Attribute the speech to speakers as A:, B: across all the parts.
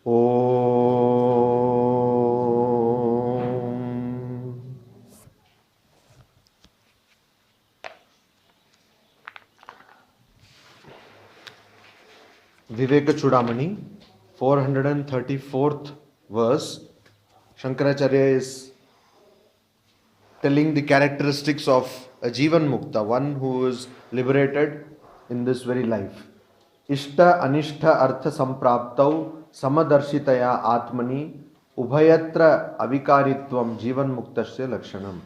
A: Om. Vivekachudamani, 434th verse. Shankaracharya is telling the characteristics of a Jivan Mukta, one who is liberated in this very life. Ishta anishtha artha sampraptau samadarshitaya atmani ubhayatra avikaritvam Jivan Muktasya lakshanam.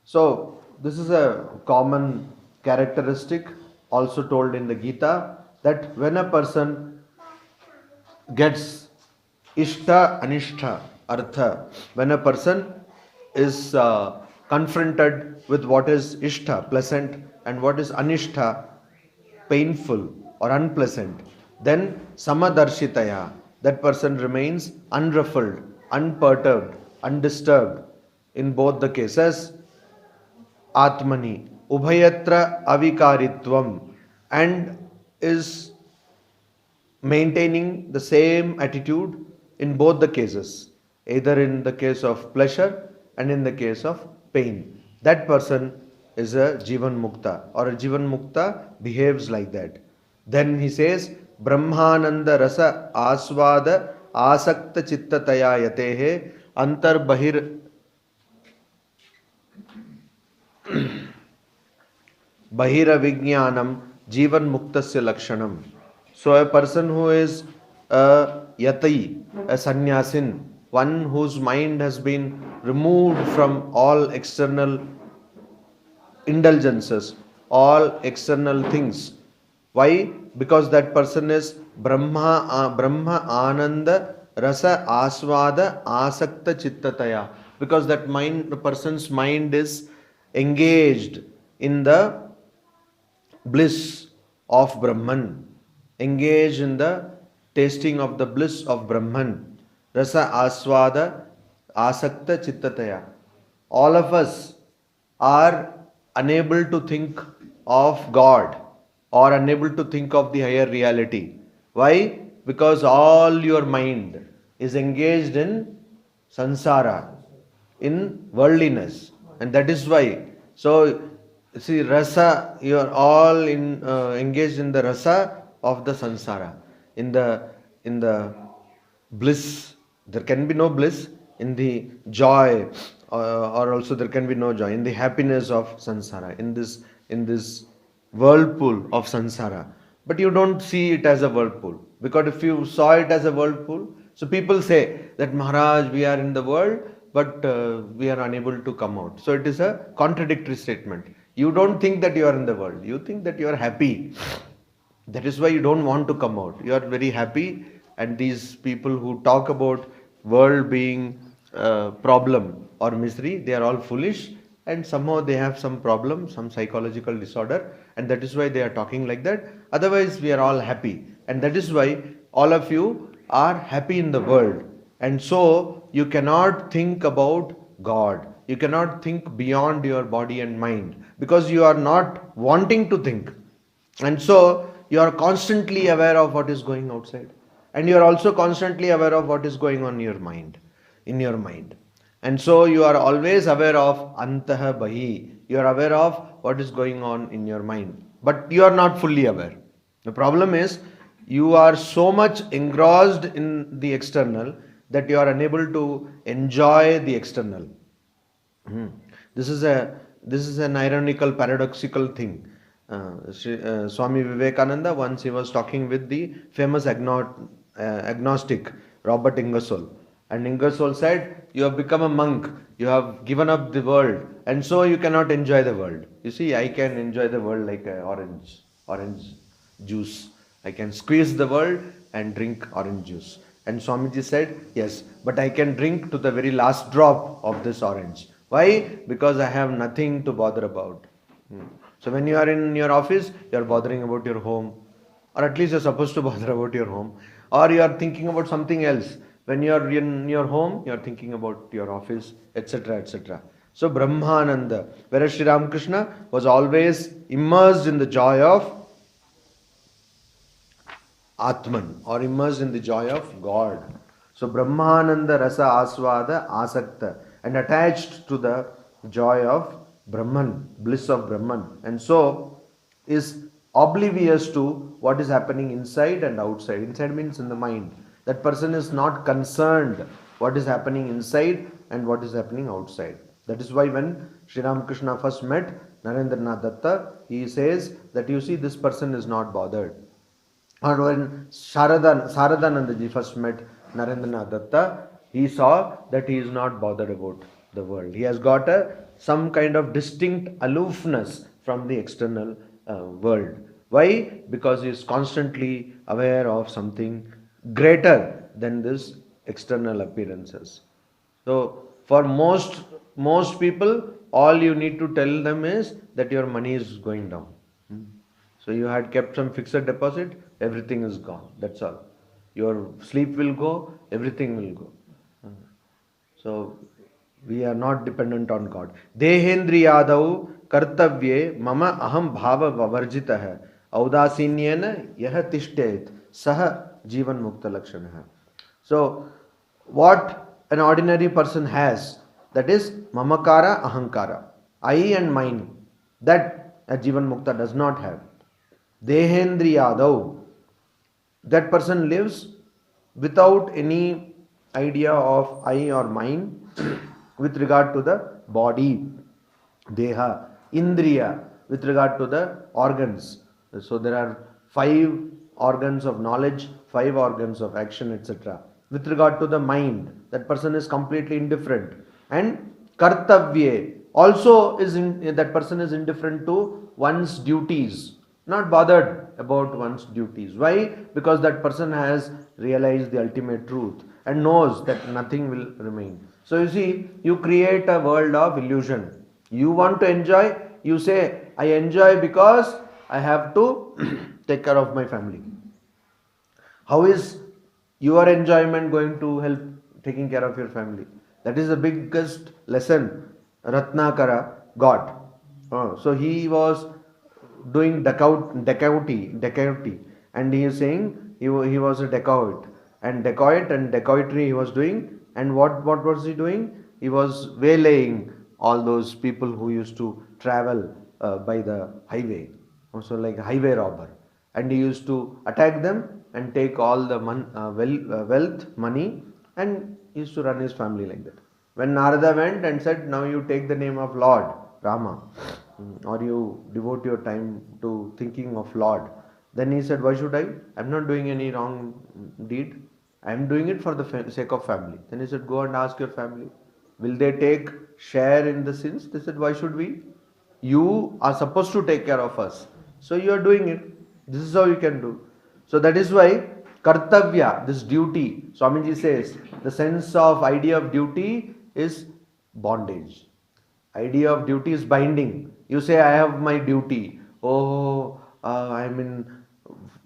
A: So, this is a common characteristic also told in the Gita, that when a person gets ishta anishtha artha, when a person is confronted with what is ishta, pleasant, and what is anishtha, painful or unpleasant, then samadarshitaya, that person remains unruffled, unperturbed, undisturbed in both the cases. Atmani, ubhayatra avikaritvam, and is maintaining the same attitude in both the cases, either in the case of pleasure and in the case of pain. That person is a Jivan Mukta, or a Jivan Mukta behaves like that. Then he says, Brahmananda rasa aswada asakta chittataya yatehe antar bahir bahira vijnanam Jivan Muktasya Lakshanam. So a person who is a yati, a sannyasin, one whose mind has been removed from all external indulgences, all external things. Why? Because that person is Brahma Ananda Rasa Aswada Asakta Chittataya. Because that mind, the person's mind is engaged in the bliss of Brahman, engaged in the tasting of the bliss of Brahman. Rasa Aswada Asakta Chittataya. All of us are unable to think of God or unable to think of the higher reality. Why? Because all your mind is engaged in sansara, in worldliness, and that is why. So, see, rasa, you are all engaged in the rasa of the sansara, in the bliss. There can be no bliss in the joy, or also there can be no joy in the happiness of sansara, in this whirlpool of sansara. But you don't see it as a whirlpool, because if you saw it as a whirlpool, so people say that Maharaj, we are in the world, but we are unable to come out. So it is a contradictory statement. You don't think that you are in the world, you think that you are happy. That is why you don't want to come out. You are very happy, and these people who talk about world being problem or misery, they are all foolish, and somehow they have some problem, some psychological disorder, and that is why they are talking like that. Otherwise, we are all happy, and that is why all of you are happy in the world. And so you cannot think about God. You cannot think beyond your body and mind, because you are not wanting to think. And so you are constantly aware of what is going outside, and you are also constantly aware of what is going on in your mind. And so you are always aware of antaha bahi. You are aware of what is going on in your mind, but you are not fully aware. The problem is you are so much engrossed in the external that you are unable to enjoy the external. This is an ironical, paradoxical thing. Swami Vivekananda, once he was talking with the famous agnostic Robert Ingersoll, and Ingersoll said, you have become a monk, you have given up the world, and so you cannot enjoy the world. You see, I can enjoy the world like an orange juice. I can squeeze the world and drink orange juice. And Swamiji said, yes, but I can drink to the very last drop of this orange. Why? Because I have nothing to bother about. So when you are in your office, you are bothering about your home, or at least you are supposed to bother about your home, or you are thinking about something else. When you are in your home, you are thinking about your office, etc., etc. So Brahmananda, whereas Sri Ramakrishna was always immersed in the joy of Atman, or immersed in the joy of God. So Brahmananda Rasa Aswada Asakta, and attached to the joy of Brahman, bliss of Brahman, and so is oblivious to what is happening inside and outside. Inside means in the mind. That person is not concerned what is happening inside and what is happening outside. That is why when Sri Ramakrishna first met Narendranath Datta, he says that you see, this person is not bothered. Or when Saradanandaji first met Narendranath Datta, he saw that he is not bothered about the world. He has got some kind of distinct aloofness from the external world. Why? Because he is constantly aware of something greater than this external appearances. So for most people, all you need to tell them is that your money is going down. So you had kept some fixed deposit, everything is gone. That's all. Your sleep will go, everything will go. So we are not dependent on God. Dehendriyadau kartavye mama aham bhava vavarjitah audasinyena yah tishtet saha jivan mukta lakshanah. So what an ordinary person has, that is mamakara ahankara, I and mine, that a jivan mukta does not have. Dehendriyadau, that person lives without any idea of I or mine with regard to the body, deha, indriya, with regard to the organs. So there are 5 organs of knowledge, 5 organs of action, etc. With regard to the mind, that person is completely indifferent. And kartavye also that person is indifferent to one's duties, not bothered about one's duties. Why? Because that person has realized the ultimate truth and knows that nothing will remain. So you see, you create a world of illusion. You want to enjoy, you say, I enjoy because I have to take care of my family. How is your enjoyment going to help taking care of your family? That is the biggest lesson Ratnakara got. So he was doing dacoity, and he is saying he was a dacoit, and dacoitry he was doing. And what was he doing? He was waylaying all those people who used to travel by the highway, also like a highway robber, and he used to attack them and take all the wealth, money, and he used to run his family like that. When Narada went and said, now you take the name of Lord Rama, or you devote your time to thinking of Lord, then he said, why should I? I'm not doing any wrong deed. I'm doing it for the sake of family. Then he said, go and ask your family. Will they take share in the sins? They said, why should we? You are supposed to take care of us. So you are doing it. This is how you can do. So that is why kartavya, this duty, Swamiji says, the sense of idea of duty is bondage. Idea of duty is binding. You say, I have my duty. I'm in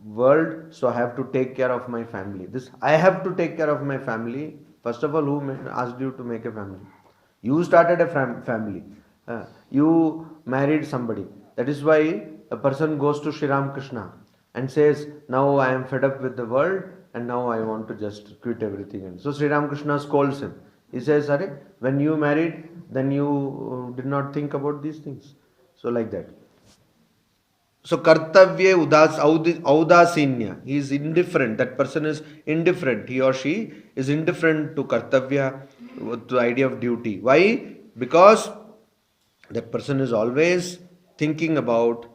A: world, so I have to take care of my family. This I have to take care of my family. First of all, who asked you to make a family? You started a family. You married somebody. That is why a person goes to Sri Ramakrishna and says, now I am fed up with the world and now I want to just quit everything. And so Sri Ramakrishna scolds him. He says, when you married, then you did not think about these things. So like that. So kartavya audasinya, he is indifferent. That person is indifferent. He or she is indifferent to kartavya, to the idea of duty. Why? Because that person is always thinking about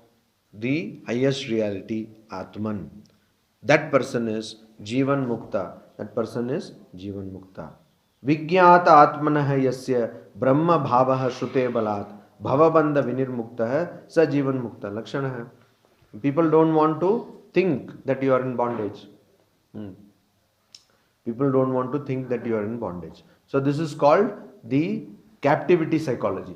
A: the highest reality, Atman. That person is Jivan Mukta. That person is Jivan Mukta. Vigyata Atmanah yasya Brahma bhavaha shrute balat bhavabandha vinirmuktah sa Jivan Mukta Lakshanah. People don't want to think that you are in bondage. People don't want to think that you are in bondage. So this is called the captivity psychology.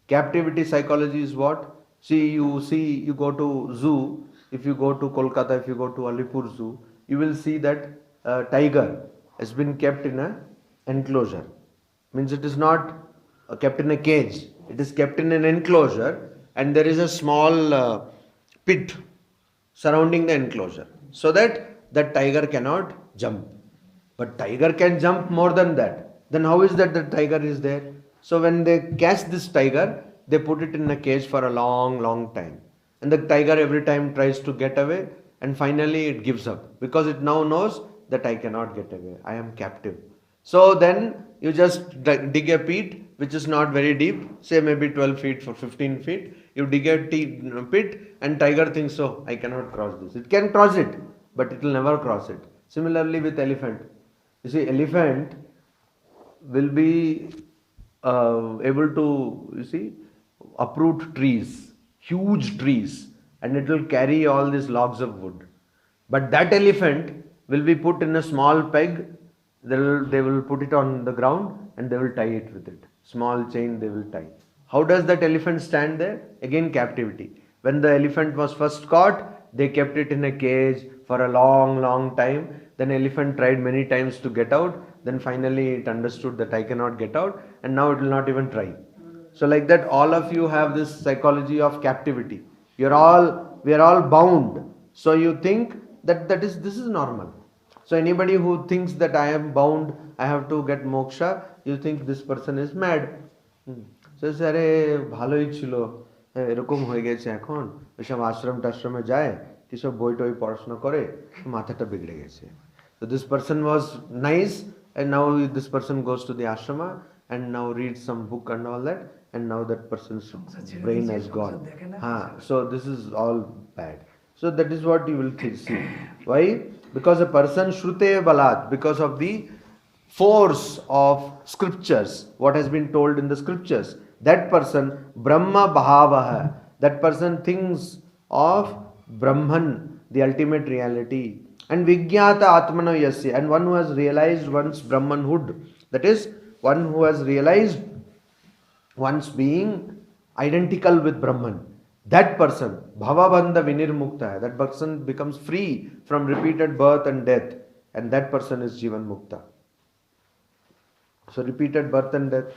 A: Captivity psychology is what? You go to zoo. If you go to Kolkata, if you go to Alipur Zoo, you will see that tiger has been kept in an enclosure. Means it is not kept in a cage. It is kept in an enclosure, and there is a small pit surrounding the enclosure, so that that tiger cannot jump. But tiger can jump more than that. Then how is that the tiger is there? So when they catch this tiger, they put it in a cage for a long, long time. And the tiger every time tries to get away, and finally it gives up because it now knows that I cannot get away. I am captive. So then you just dig a pit which is not very deep, say maybe 12 feet for 15 feet. You dig a pit and tiger thinks, oh, I cannot cross this. It can cross it, but it will never cross it. Similarly with elephant. You see, elephant will be able to, you see, uproot trees, huge trees, and it will carry all these logs of wood. But that elephant will be put in a small peg. They will put it on the ground and they will tie it with it. Small chain they will tie. How does that elephant stand there? Again, captivity. When the elephant was first caught, they kept it in a cage for a long, long time. Then elephant tried many times to get out. Then finally it understood that I cannot get out, and now it will not even try. So like that, all of you have this psychology of captivity. We are all bound. So you think that this is normal. So anybody who thinks that I am bound, I have to get moksha, you think this person is mad. So sare bhaloi chilo, erokom hoye geche ekhon, oisab ashram tashrame যায়, কিসব বই টই পড়াশোনা করে মাথাটা বিগড়ে গেছে. So this person was nice, and now this person goes to the ashrama and now reads some book and all that, and now that person's brain has gone. So this is all bad. So that is what you will see. Why? Because a person shrute balat, because of the force of scriptures, what has been told in the scriptures, that person brahma bhavaha, that person thinks of Brahman, the ultimate reality, and Vijnata Atmano Yasya, and one who has realized one's Brahmanhood, that is, one who has realized one's being identical with Brahman, that person, Bhavabandha Vinirmukta, that person becomes free from repeated birth and death, and that person is Jivan Mukta. So repeated birth and death,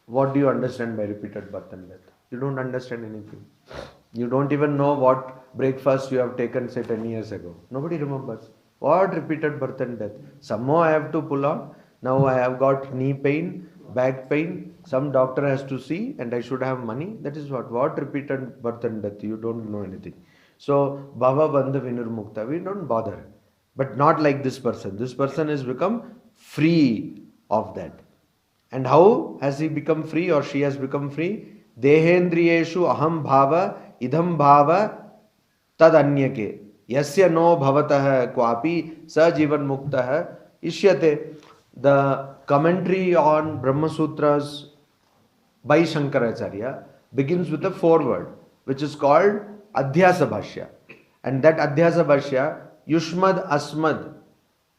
A: what do you understand by repeated birth and death? You don't understand anything. You don't even know what breakfast you have taken, say 10 years ago. Nobody remembers. What repeated birth and death? Somehow I have to pull on. Now I have got knee pain, back pain. Some doctor has to see, and I should have money. That is what? What repeated birth and death? You don't know anything. So Bhava Bandha Vinurmukta, we don't bother. But not like this person. This person has become free of that. And how has he become free, or she has become free? Dehendriyeshu aham bhava idham bhava tad anyake yasya no bhavatah kwapi sa jivan muktah ishyate. The commentary on Brahma Sutras by Shankaracharya begins with a foreword which is called Adhyasa Bhashya, and that Adhyasa Bhashya, Yushmad Asmad,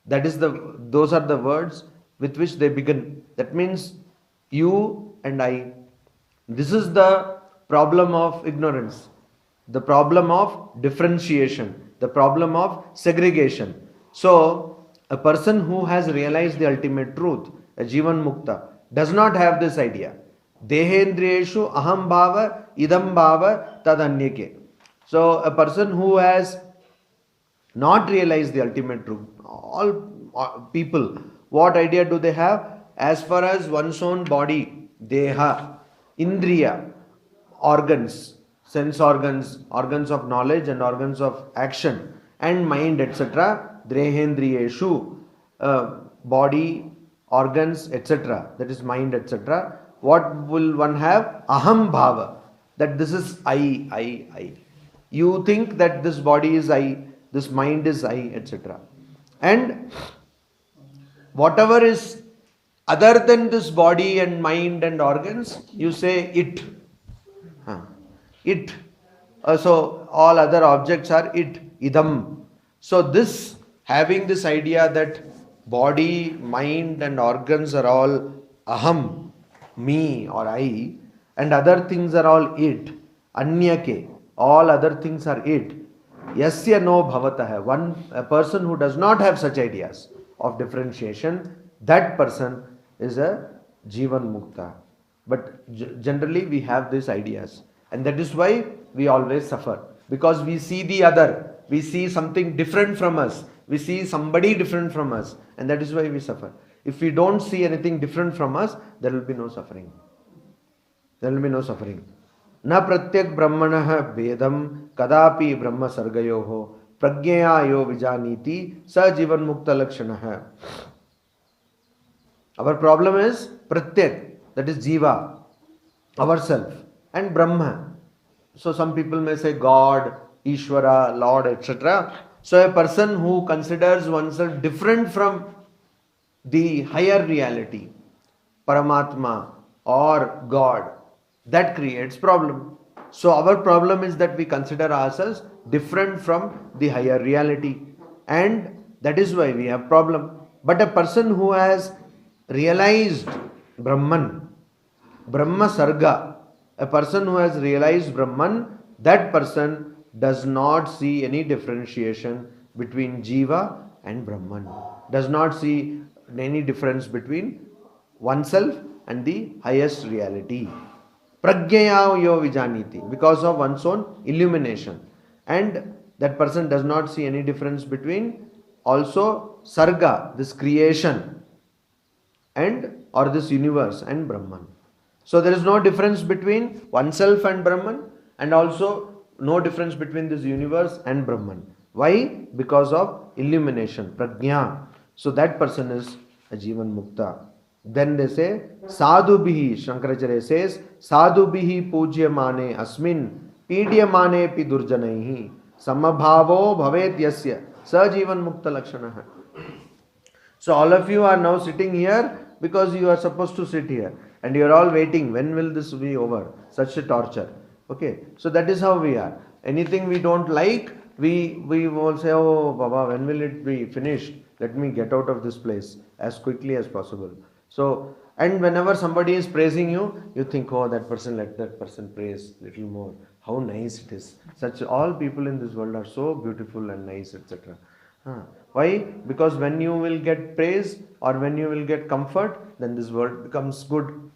A: those are the words with which they begin. That means you and I. This is the problem of ignorance, the problem of differentiation, the problem of segregation. So a person who has realized the ultimate truth, a Jivan Mukta, does not have this idea. Dehendriyeshu aham bhava idam bhava tad anyake. So a person who has not realized the ultimate truth, all people, what idea do they have? As far as one's own body, deha, indriya, organs, sense organs, organs of knowledge and organs of action, and mind, etc. Drehendriyeshu, body, organs, etc. That is mind, etc. What will one have? Aham bhava. That this is I. You think that this body is I, this mind is I, etc. And whatever is other than this body and mind and organs, you say it. It. So all other objects are it, idam. So this, having this idea that body, mind and organs are all aham, me or I, and other things are all it, anyake, all other things are it. Yasya no bhavatah. A person who does not have such ideas of differentiation, that person is a Jivan Mukta. But generally we have these ideas, and that is why we always suffer, because we see the other, we see something different from us, We see somebody different from us, and that is why we suffer. If we don't see anything different from us, there will be no suffering. There will be no suffering. Na pratyak brahmanah vedam kadapi brahma sargayoho pragya yo vijaniti sa jivan mukta lakshanah. Our problem is pratyak, that is jiva, ourself, and Brahma. So some people may say God, Ishvara, Lord, etc. So a person who considers oneself different from the higher reality, Paramatma or God, that creates problem. So our problem is that we consider ourselves different from the higher reality, and that is why we have problem. But a person who has realized Brahman, Brahma Sarga, a person who has realized Brahman, that person does not see any differentiation between Jiva and Brahman, does not see any difference between oneself and the highest reality. Pragyaya yo vijaniti, because of one's own illumination. And that person does not see any difference between also Sarga, this creation, and or this universe, and Brahman. So there is no difference between oneself and Brahman, and also no difference between this universe and Brahman. Why? Because of illumination, prajna. So that person is a Jivan Mukta. Then they say, Sadhu bihi, Shankaracharya says, Sadhu bihi pujyamane asmin, pidyamane pi durjanaihi, samabhavo bhavet yasya, sa Jivan Mukta lakshanah. So all of you are now sitting here because you are supposed to sit here, and you are all waiting, when will this be over? Such a torture. Okay, so that is how we are. Anything we don't like, we will say, oh Baba, when will it be finished? Let me get out of this place as quickly as possible. So, and whenever somebody is praising you, you think, oh, that person, let that person praise little more. How nice it is. Such all people in this world are so beautiful and nice, etc. Why? Because when you will get praise or when you will get comfort, then this world becomes good.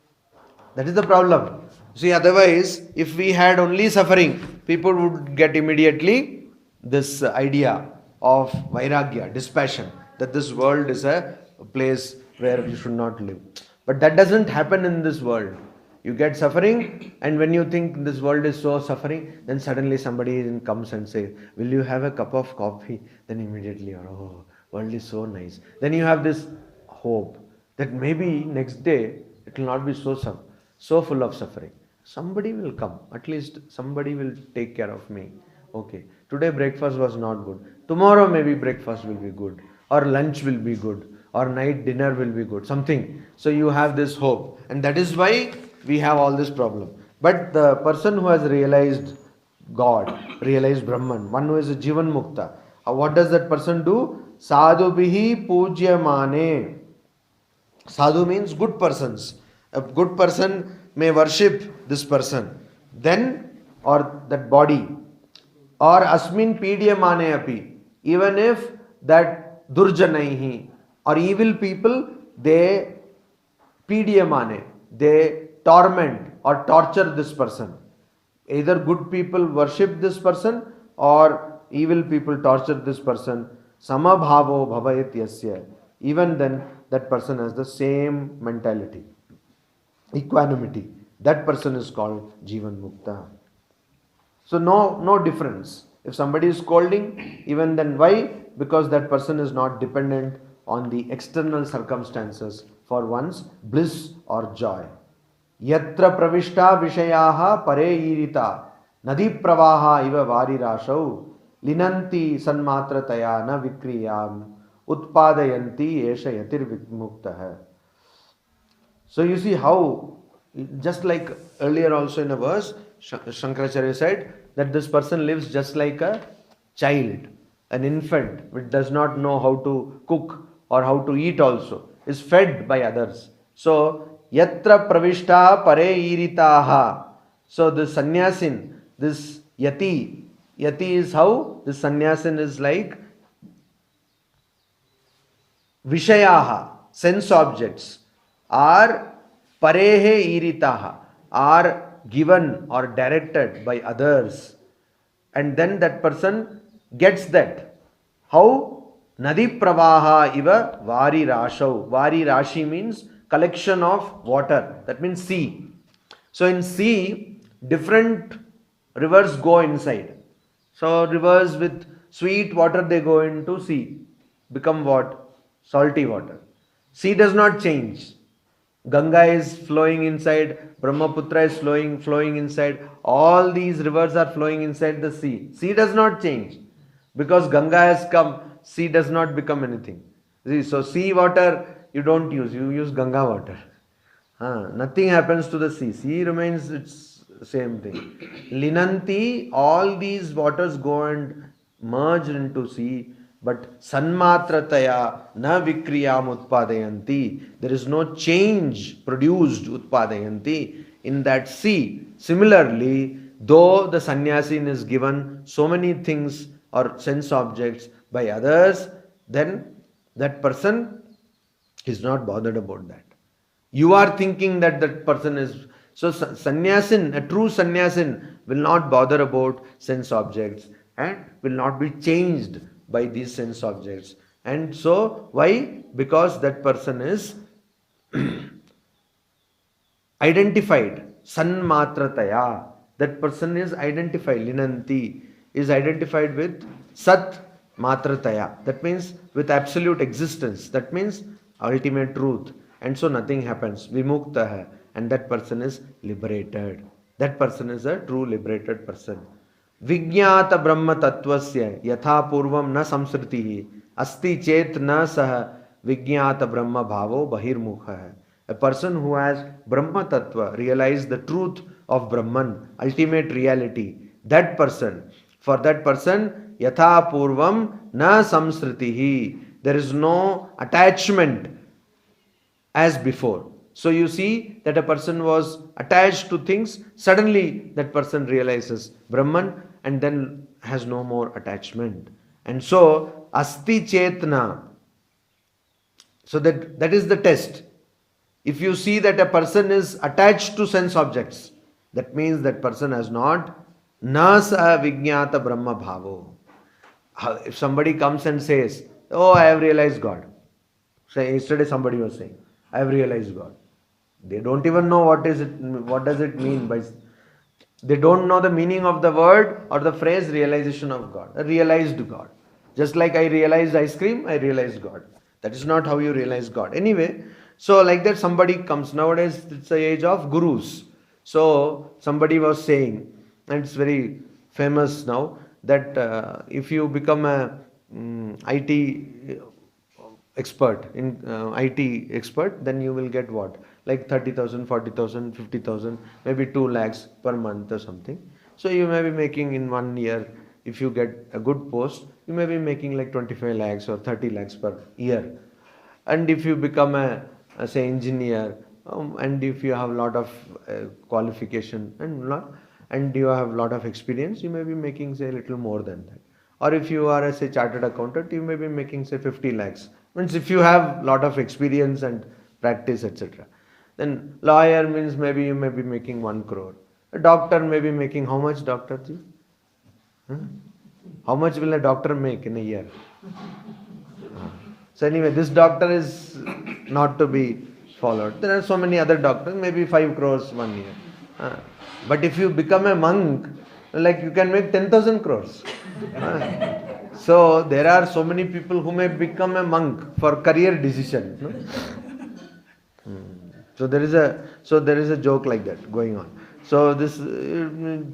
A: That is the problem. See, otherwise, if we had only suffering, people would get immediately this idea of vairagya, dispassion, that this world is a place where you should not live. But that doesn't happen in this world. You get suffering, and when you think this world is so suffering, then suddenly somebody comes and says, will you have a cup of coffee? Then immediately, oh, world is so nice. Then you have this hope that maybe next day it will not be so full of suffering. Somebody will come, at least somebody will take care of me. Okay, today breakfast was not good. Tomorrow maybe breakfast will be good, or lunch will be good, or night dinner will be good, something. So you have this hope, and that is why we have all this problem. But the person who has realized God, realized Brahman, one who is a Jivan Mukta, what does that person do? Sadhu bihi pujyamane. Sadhu means good persons. A good person may worship this person, then, or that body, or asmin pidyamane api, even if that durjanaihi, or evil people, they pidyamane, they torment or torture this person. Either good people worship this person or evil people torture this person. Samabhavo bhavayat yasya. Even then, that person has the same mentality, equanimity. That person is called Jivan Mukta. So no difference. If somebody is scolding, even then, why? Because that person is not dependent on the external circumstances for one's bliss or joy. Yatra pravishta vishayaha pare irita nadi pravaha iva varirashau linanti sanmatrataya na vikriyam utpadayanti esha yatir vikmuktah. So you see how, just like earlier also in a verse, Shankaracharya said that this person lives just like a child, an infant which does not know how to cook or how to eat also, is fed by others. So yatra pravishta pare iritaha. So the sannyasin, this yati is how this sannyasin is like vishayaha, sense objects, are parehe iritaha, are given or directed by others, and then that person gets that. How? Nadi pravaha iva vari rashau. Vari rashi means collection of water. That means sea. So in sea, different rivers go inside. So rivers with sweet water, they go into sea. Become what? Salty water. Sea does not change. Ganga is flowing inside, Brahmaputra is flowing inside. All these rivers are flowing inside the sea. Sea does not change. Because Ganga has come, sea does not become anything. See, so sea water you don't use, you use Ganga water. Nothing happens to the sea. Sea remains its same thing. Linanti, all these waters go and merge into sea, but sanmatrataya na vikriyam utpadayanti. There is no change produced utpadayanti in that sea. Similarly, though the sannyasin is given so many things or sense objects by others, then that person is not bothered about that. You are thinking that that person is... So sannyasin, a true sannyasin will not bother about sense objects and will not be changed by these sense objects. And so, why? Because that person is identified. Sanmatrataya. That person is identified. Linanti is identified with Sat Matrataya. That means with absolute existence. That means ultimate truth. And so nothing happens. Vimukta hai. And that person is liberated. That person is a true liberated person. Vijñāta Brahma Tattvasya Yatha Purvam Na Samsritihi Asti Chet Na Saha Vijñāta Brahma Bhavo Bahirmukha. A person who has Brahma Tattva, realized the truth of Brahman, ultimate reality, that person, for that person, Yatha Purvam Na Samsritihi. There is no attachment as before. So you see that a person was attached to things, suddenly that person realizes Brahman and then has no more attachment. And so, Asti Chetna. So that is the test. If you see that a person is attached to sense objects, that means that person has not Nasa Vijñāta Brahma Bhavo. If somebody comes and says, oh, I have realized God. Say, yesterday somebody was saying, I have realized God. They don't even know what does it mean by... They don't know the meaning of the word or the phrase realization of God. A realized God. Just like I realized ice cream, I realized God. That is not how you realize God. Anyway, so like that somebody comes. Nowadays it's the age of gurus. So somebody was saying, and it's very famous now, that if you become a IT expert, then you will get what? Like 30,000, 40,000, 50,000, maybe 2 lakhs per month or something. So you may be making in 1 year, if you get a good post, you may be making like 25 lakhs or 30 lakhs per year. And if you become say engineer, and if you have a lot of qualification and you have a lot of experience, you may be making say a little more than that. Or if you are say chartered accountant, you may be making say 50 lakhs. Means if you have a lot of experience and practice, etc. Then lawyer means maybe you may be making 1 crore. A doctor may be making how much, doctor ji? How much will a doctor make in a year? So anyway, this doctor is not to be followed. There are so many other doctors, maybe 5 crores 1 year. But if you become a monk, like you can make 10,000 crores. So there are so many people who may become a monk for career decision. No? So there is a joke like that going on. So this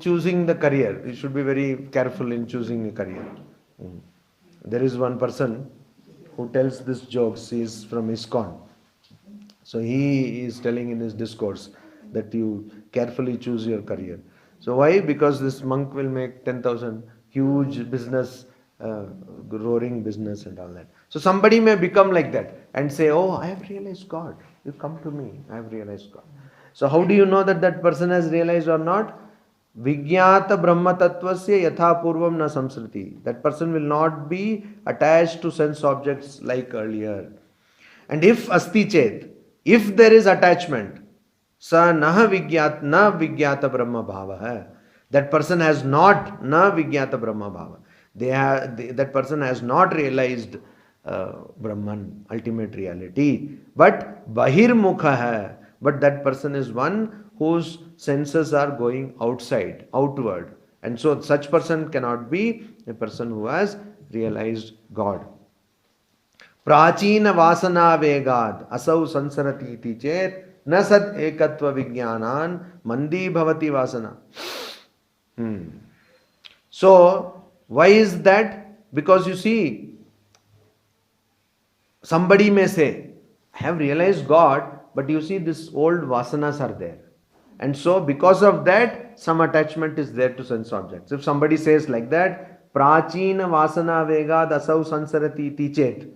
A: choosing the career, you should be very careful in choosing a career. There is one person who tells this jokes. He is from ISKCON. So he is telling in his discourse that you carefully choose your career. So why? Because this monk will make 10,000, huge business, roaring business and all that. So somebody may become like that and say, oh, I have realized God. You come to me, I have realized God. So how do you know that that person has realized or not? Vijñāta Brahma Tattvasya Yatha Purvam Na Samsriti. That person will not be attached to sense objects like earlier. And if Asti Chet, if there is attachment, Sa Naha Vijñāta Na Vijñāta Brahma Bhava. That person has not Na Vijñāta Brahma Bhava. That person has not realized Brahman, ultimate reality. But Bahirmukha hai. But that person is one whose senses are going outside, outward. And so such person cannot be a person who has realized God. प्राचीन वासना वेगाद असौ संसरति इति चेत न सद एकत्व विज्ञानान मंदी भवति वासना. So why is that? Because you see, somebody may say, I have realized God, but you see these old vasanas are there. And so because of that, some attachment is there to sense objects. If somebody says like that, prachina vasana vegad asau sansarati iti chet.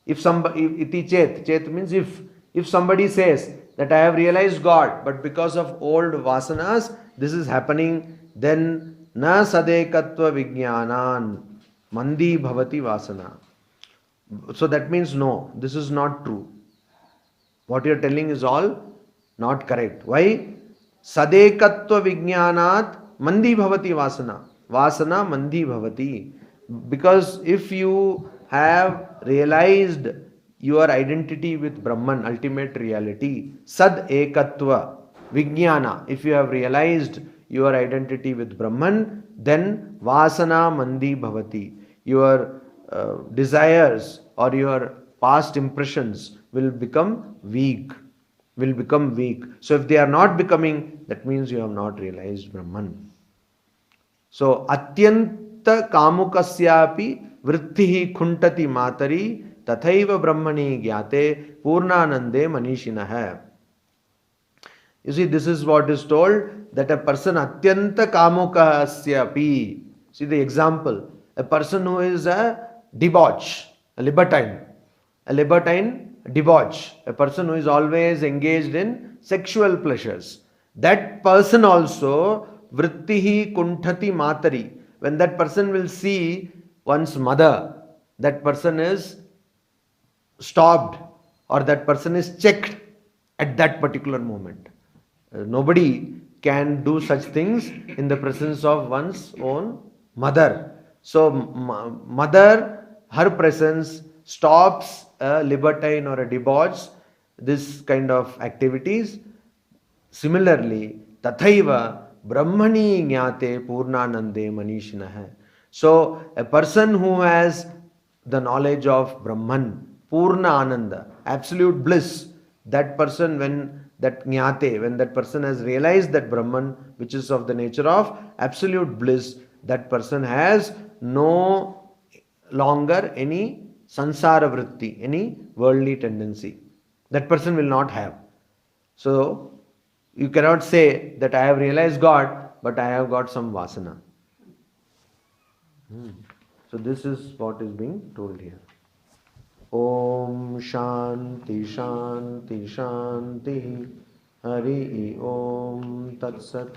A: If somebody, iti chet, chet means if somebody says that I have realized God, but because of old vasanas, this is happening, then na sadekatva vijnanan mandi bhavati vasana. So that means no, this is not true. What you are telling is all not correct. Why? Sadekatva vijnanat mandi bhavati vasana. Vasana mandi bhavati. Because if you have realized your identity with Brahman, ultimate reality, sad ekatva vijnana, if you have realized your identity with Brahman, then vasana mandi bhavati. Your desires or your past impressions will become weak. So if they are not becoming, that means you have not realized Brahman. So atyanta kamukasyapi vrittihi khuntati matari tathaiva brahmani gyate purnanande manishinah. You see, this is what is told, that a person atyanta kamukasyapi. See the example. A person who is a debauch, a libertine, debauch, a person who is always engaged in sexual pleasures. That person also, vrittihi kunthati matari. When that person will see one's mother, that person is stopped or that person is checked at that particular moment. Nobody can do such things in the presence of one's own mother. So mother, her presence stops a libertine or a debauch, this kind of activities. Similarly, tathaiva brahmani jnate purnanande manishinah. So a person who has the knowledge of Brahman, purna ananda, absolute bliss, that person, when that jnate, when that person has realized that Brahman, which is of the nature of absolute bliss, that person has no longer any sansara vritti, any worldly tendency. That person will not have. So you cannot say that I have realized God, but I have got some vasana. So this is what is being told here. Om Shanti Shanti Shanti Hari Om Tat Sat.